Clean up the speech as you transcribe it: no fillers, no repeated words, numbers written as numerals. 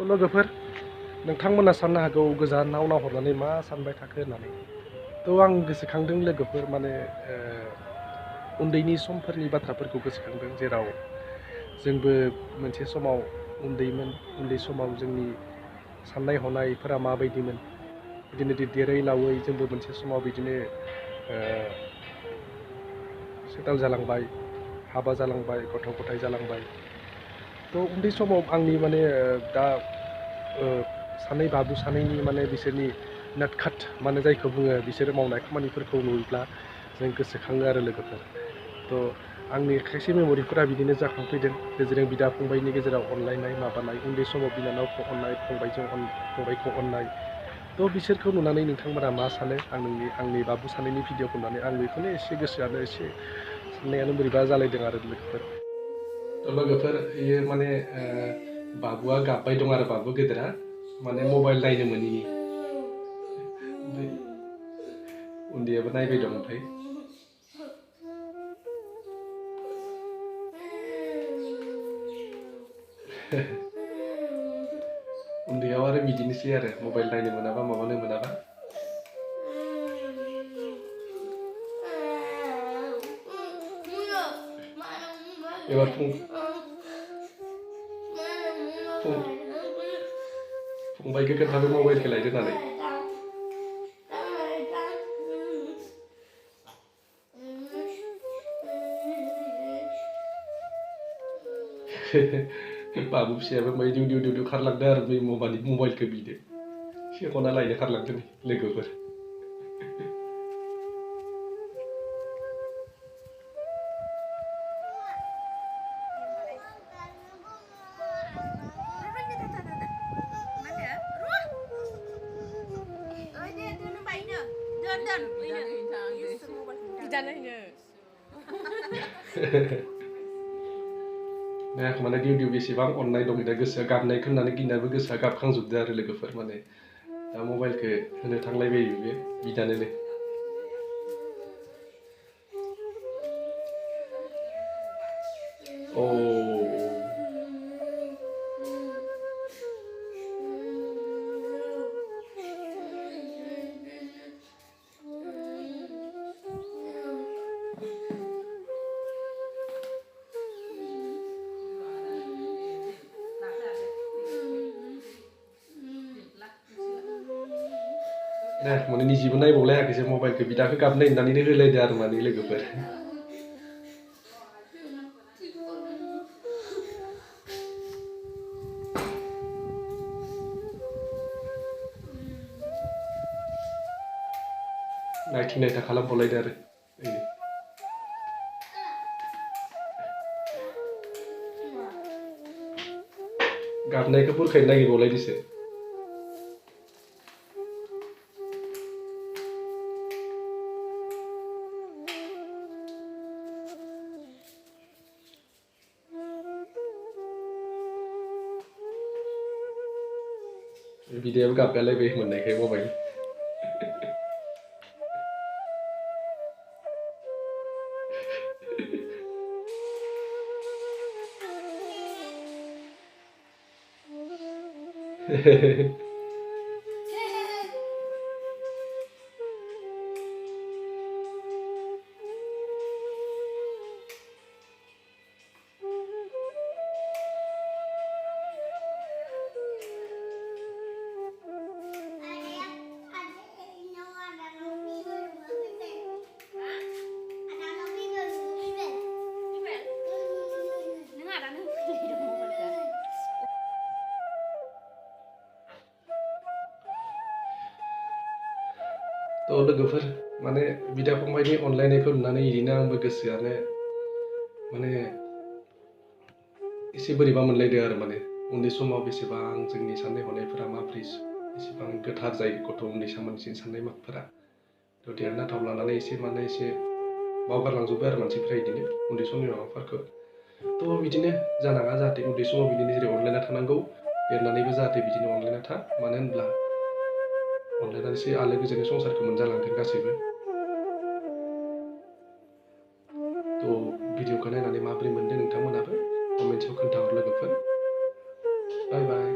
लोगोफोर नोंथांमोना साननो हागौ गोजानाव नाहरनानै मा सानबाय थाखो होननानै आं गोसोखांदों लोगोफोर माने उन्दैनि समफोरनि बाथ्राफोरखौ गोसोखांदों जेराव जोंबो मोनसे समाव उन्दैमोन उन्दै समाव जोंनि साननाय हनायफोरा माबायदिमोन बिदिनो देरै लावै जोंबो मोनसे समाव बिदिनो सेटल जालांबाय हाबा जालांबाय गथ' गथाय जालांबाय उन्दै समाव आंनि माने दा सानै बाबु सानैनि माने बिसोरनि नाटखाट माने जायखौ बुङो बिसोरो मावनाय खामानिफोरखौ नुयोब्ला जों गोसोखाङो आरो लोगोफोर आंनि खायसे मेम'रिफोरा बिदिनो जाखांफैदों गेजेरजों बिदा फंबायनि गेजेराव अनलायनाय माबानाय उन्दै समाव बिनानावखौ अननाय फंबायखौ अननाय बिसोरखौ नुनानै नोंथांमोना मा सानो आंनि बाबु सानैनि भिडिअखौ नुनानै आं बेखौनो एसे गोसोआनो एसे साननायानो बोरैबा जालायदों आरो लोगोफोर बेयो माने बाबुआ गाबबाय दं आरो बाबु गेदेरा माने मबाइल नायनो मोनिनि ओमफ्राय उन्दैयाबो नायबाय दं ओमफ्राय उन्दैयाव आरो बिदिनोसै आरो मबाइल नायनो मोनाबा माबानो मोनाबा एबार फंबायखौ खोन्थादो मबाइलखौ लायदो होननानै बाबु फिसायाबो ओमफ्राय दिउ दिउ दिउ खारलांदों आरो बै मबाइलखौ बिदो सेखना लायनो खारलांदों लोगोफोर नायाखै माने दिउ दिउ बेसेबां अननाय दं दा गोसोआ गाबनायखौ होननानै गिनानैबो गोसोआ गाबखांजोबदों आरो लोगोफोर माने दा मबाइलखौ होनो थांलायबाय बे बिदानोनो माने निजेबो नायबावलायाखैसो मबाइलखौ बिदाखौ गाबनाय होननानैनो होलायदो आरो माने लोगोफोर नायथिं नायथा खालामबावलायदो आरो गाबनायखौ बुरखायनो नागिरबावलायदोसो बिदायाबो गाबगालायबाय मोननायखाय मबाइल लोगोफोर माने बिदा फंबायनि अनलायनायखौ नुनानै इदिनो आंबो गोसोआनो माने एसे बोरैबा मोनलायदों आरो माने उन्दै समाव बेसेबां जोंनि साननाय हनायफोरा माब्रै एसेबां गोथार जायो गथ' उन्दै मानसिनि साननाय माफोरा देरना थावलानानै एसे बावगारलांजोब्बाय आरो मानसिफ्रा इदिनो उन्दै समनि माबाफोरखौ बिदिनो जानाङा जाहाथे उन्दै समाव बिदिनो जेरै अनलायना थानांगौ देरनानैबो जाहाथे बिदिनो अनलायना था मानो होनब्ला अनलायनानैसो आलो गोजोनै संसारखौ मोनजालांगोन गासैबो भिडिअखौ नायनानै माबोरै मोनदों नोंथांमोनाबो कमेन्ट्सआव खोन्थाहर लोगोफोर बाय बाय